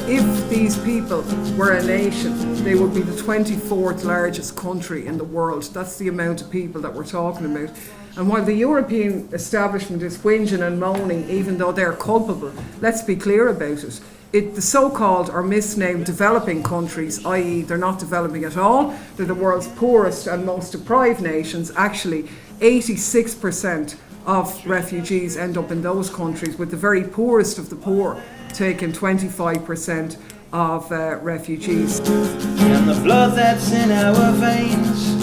If these people were a nation, they would be the 24th largest country in the world. That's the amount of people that we're talking about. And while the European establishment is whinging and moaning, even though they're culpable, let's be clear about it. The so-called or misnamed developing countries, i.e. they're not developing at all, they're the world's poorest and most deprived nations. Actually, 86% of refugees end up in those countries, with the very poorest of the poor taking 25% of refugees. And the blood that's in our veins,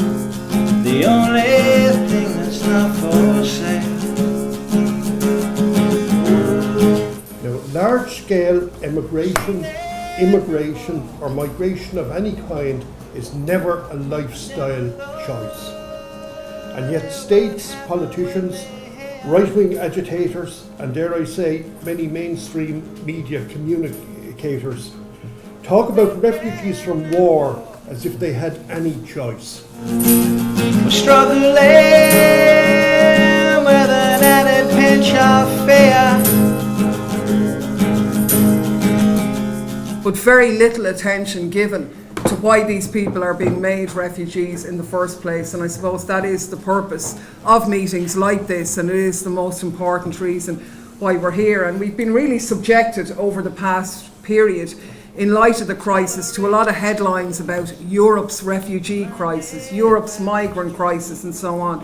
the only thing that's not for sale. Large-scale immigration or migration of any kind is never a lifestyle choice. And yet states, politicians, right-wing agitators, and dare I say, many mainstream media communicators talk about refugees from war as if they had any choice. We're struggling with an added pinch of fear. But very little attention given to why these people are being made refugees in the first place. And I suppose that is the purpose of meetings like this, and it is the most important reason why we're here. And we've been really subjected over the past period, in light of the crisis, to a lot of headlines about Europe's refugee crisis, Europe's migrant crisis, and so on.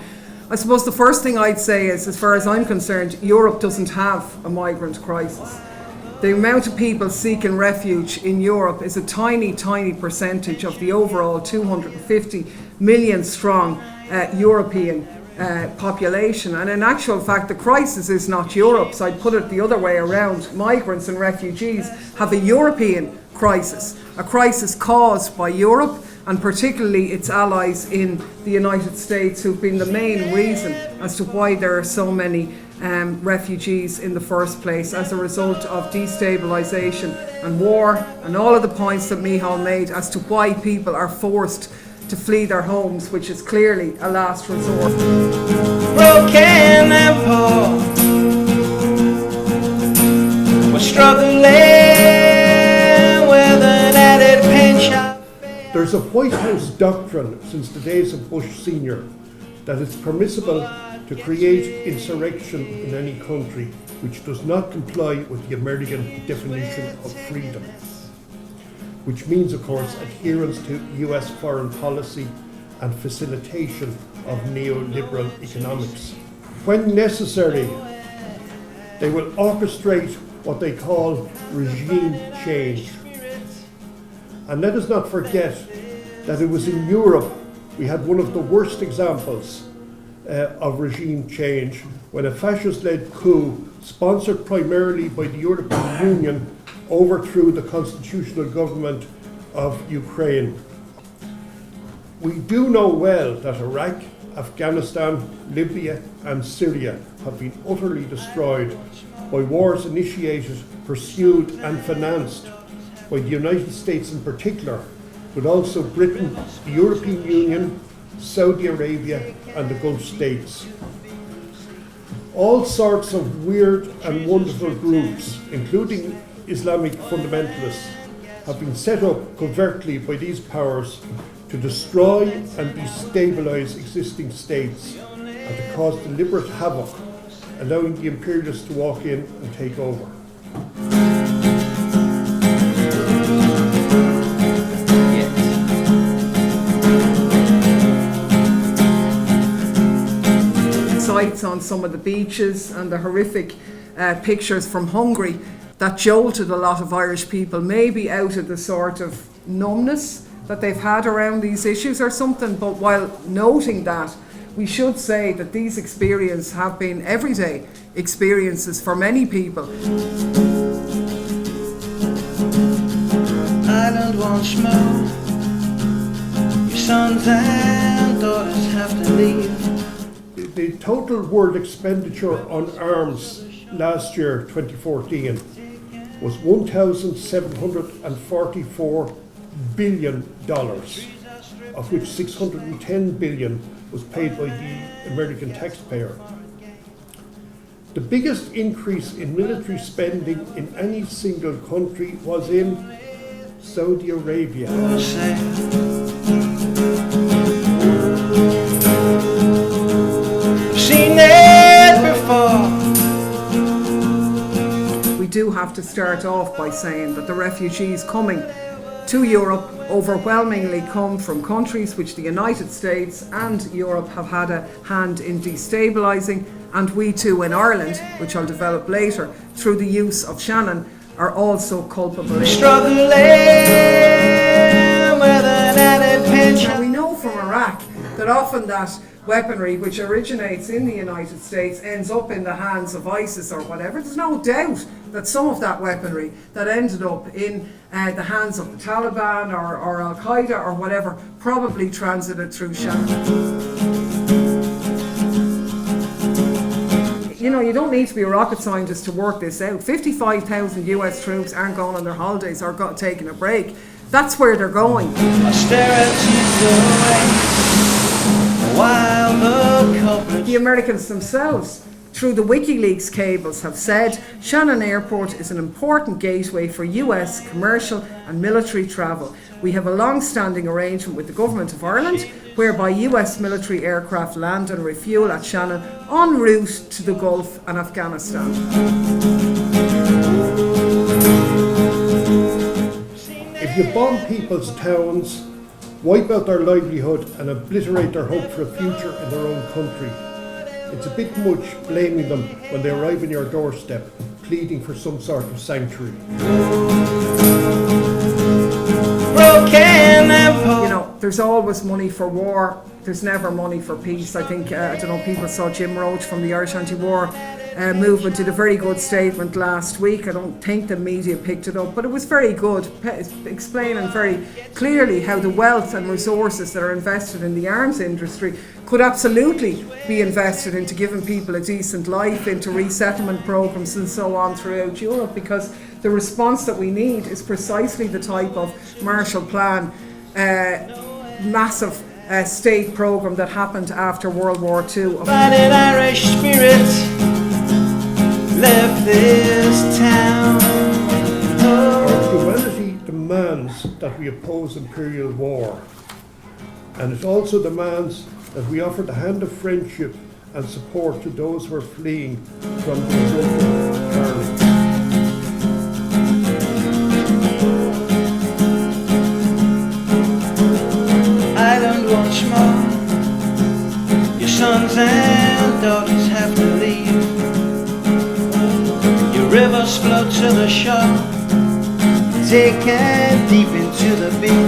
I suppose the first thing I'd say is, as far as I'm concerned, Europe doesn't have a migrant crisis. The amount of people seeking refuge in Europe is a tiny, tiny percentage of the overall 250 million strong European population. And in actual fact, the crisis is not Europe's. I'd put it the other way around. Migrants and refugees have a European crisis, a crisis caused by Europe, and particularly its allies in the United States, who've been the main reason as to why there are so many refugees in the first place, as a result of destabilisation and war, and all of the points that Micheal made as to why people are forced to flee their homes, which is clearly a last resort. Broken and poor, we're struggling with an added pinch of. There's a White House doctrine since the days of Bush Sr. that it's permissible to create insurrection in any country which does not comply with the American definition of freedom, which means, of course, adherence to US foreign policy and facilitation of neoliberal economics. When necessary, they will orchestrate what they call regime change. And let us not forget that it was in Europe we had one of the worst examples of regime change, when a fascist-led coup, sponsored primarily by the European Union, overthrew the constitutional government of Ukraine. We do know well that Iraq, Afghanistan, Libya and Syria have been utterly destroyed by wars initiated, pursued and financed by the United States in particular, but also Britain, the European Union, Saudi Arabia and the Gulf states. All sorts of weird and wonderful groups, including Islamic fundamentalists, have been set up covertly by these powers to destroy and destabilise existing states and to cause deliberate havoc, allowing the imperialists to walk in and take over. Sights on some of the beaches and the horrific pictures from Hungary that jolted a lot of Irish people, maybe out of the sort of numbness that they've had around these issues or something. But while noting that, we should say that these experiences have been everyday experiences for many people. Ireland wants more. Your sons and daughters have to leave. The total world expenditure on arms last year, 2014, was $1,744 billion, of which $610 billion was paid by the American taxpayer. The biggest increase in military spending in any single country was in Saudi Arabia. Seen it before. We do have to start off by saying that the refugees coming to Europe overwhelmingly come from countries which the United States and Europe have had a hand in destabilising, and we too in Ireland, which I'll develop later, through the use of Shannon, are also culpable. Struggling with an added pension. We know from Iraq that often that weaponry which originates in the United States ends up in the hands of ISIS or whatever. There's no doubt that some of that weaponry that ended up in the hands of the Taliban or Al-Qaeda or whatever probably transited through Shannon. You know, you don't need to be a rocket scientist to work this out. 55,000 US troops aren't going on their holidays or taking a break. That's where they're going. While the culprits. The Americans themselves, through the WikiLeaks cables, have said Shannon Airport is an important gateway for US commercial and military travel. We have a long-standing arrangement with the Government of Ireland whereby US military aircraft land and refuel at Shannon en route to the Gulf and Afghanistan. If you bomb people's towns, wipe out their livelihood and obliterate their hope for a future in their own country, it's a bit much blaming them when they arrive on your doorstep, pleading for some sort of sanctuary. You know, there's always money for war, there's never money for peace. I think, I don't know, people saw Jim Roach from the Irish Anti-War movement did a very good statement last week. I don't think the media picked it up, but it was very good, explaining very clearly how the wealth and resources that are invested in the arms industry could absolutely be invested into giving people a decent life, into resettlement programs and so on throughout Europe, because the response that we need is precisely the type of Marshall Plan, massive state program that happened after World War II. An Irish spirit left this town. Our humanity demands that we oppose imperial war, and it also demands that we offer the hand of friendship and support to those who are fleeing from the resulting carnage. Ireland once more. Your sons and daughters have to leave. Your rivers flow to the shore, taken deep into the beach.